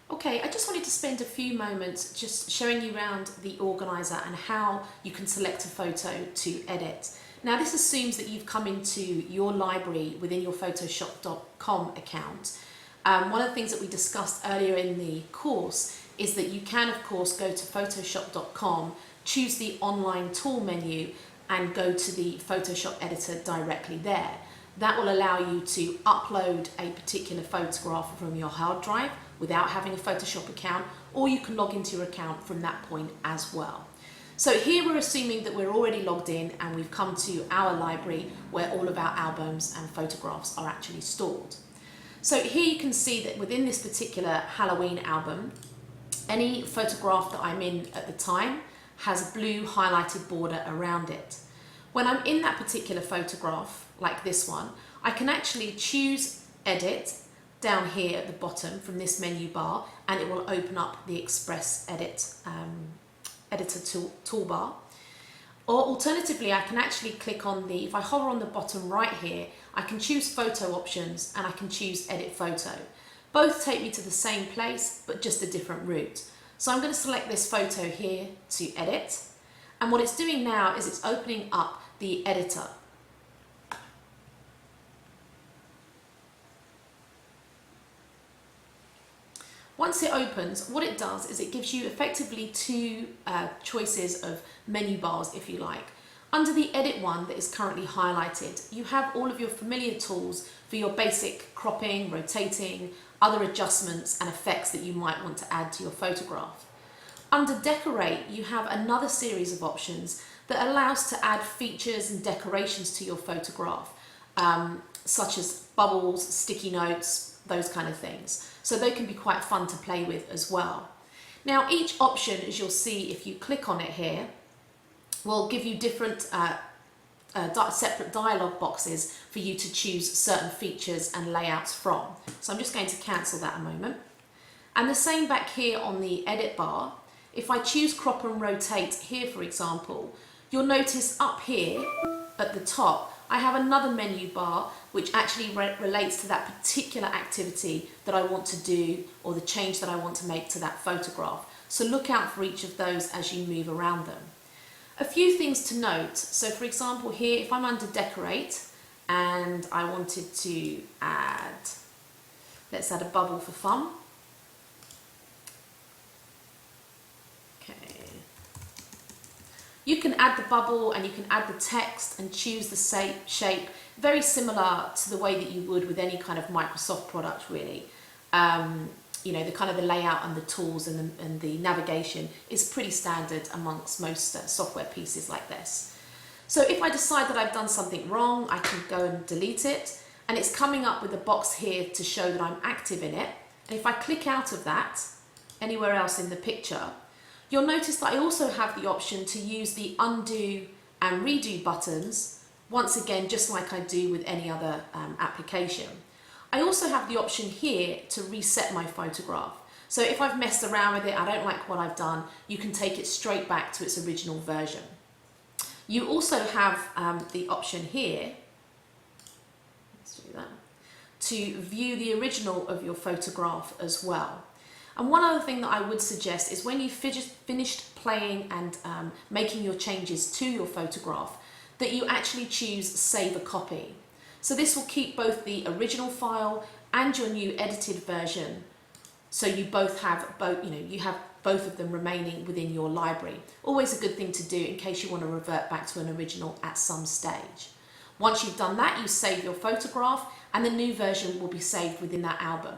Okay, I just wanted to spend a few moments just showing you around the organizer and how you can select a photo to edit. Now this assumes that you've come into your library within your Photoshop.com account. One of the things that we discussed earlier in the course is that you can of course go to Photoshop.com, choose the online tool menu and go to the Photoshop editor directly there. That will allow you to upload a particular photograph from your hard drive without having a Photoshop account, or you can log into your account from that point as well. So here we're assuming that we're already logged in and we've come to our library where all of our albums and photographs are actually stored. So here you can see that within this particular Halloween album, any photograph that I'm in at the time has a blue highlighted border around it. When I'm in that particular photograph, like this one, I can actually choose Edit down here at the bottom from this menu bar, and it will open up the Express Edit editor toolbar. Or alternatively, I can actually click on if I hover on the bottom right here, I can choose photo options and I can choose edit photo. Both take me to the same place, but just a different route. So I'm going to select this photo here to edit. And what it's doing now is it's opening up the editor. Once it opens, what it does is it gives you effectively two choices of menu bars, if you like. Under the edit one that is currently highlighted, you have all of your familiar tools for your basic cropping, rotating, other adjustments and effects that you might want to add to your photograph. Under decorate, you have another series of options that allows to add features and decorations to your photograph, such as bubbles, sticky notes, those kind of things. So they can be quite fun to play with as well. Now each option, as you'll see if you click on it here, will give you different separate dialog boxes for you to choose certain features and layouts from. So I'm just going to cancel that a moment. And the same back here on the edit bar. If I choose crop and rotate here, for example, you'll notice up here at the top I have another menu bar which actually relates to that particular activity that I want to do or the change that I want to make to that photograph. So look out for each of those as you move around them. A few things to note. So for example here, if I'm under decorate and I wanted to let's add a bubble for fun. You can add the bubble and you can add the text and choose the shape, very similar to the way that you would with any kind of Microsoft product really. You know, the layout and the tools and the navigation is pretty standard amongst most software pieces like this. So if I decide that I've done something wrong, I can go and delete it, and it's coming up with a box here to show that I'm active in it. And if I click out of that, anywhere else in the picture, you'll notice that I also have the option to use the undo and redo buttons, once again just like I do with any other application. I also have the option here to reset my photograph. So if I've messed around with it, I don't like what I've done, you can take it straight back to its original version. You also have the option here, let's do that, to view the original of your photograph as well. And one other thing that I would suggest is when you've finished playing and making your changes to your photograph, that you actually choose Save a Copy. So this will keep both the original file and your new edited version, so you both have you have both of them remaining within your library. Always a good thing to do in case you want to revert back to an original at some stage. Once you've done that, you save your photograph and the new version will be saved within that album.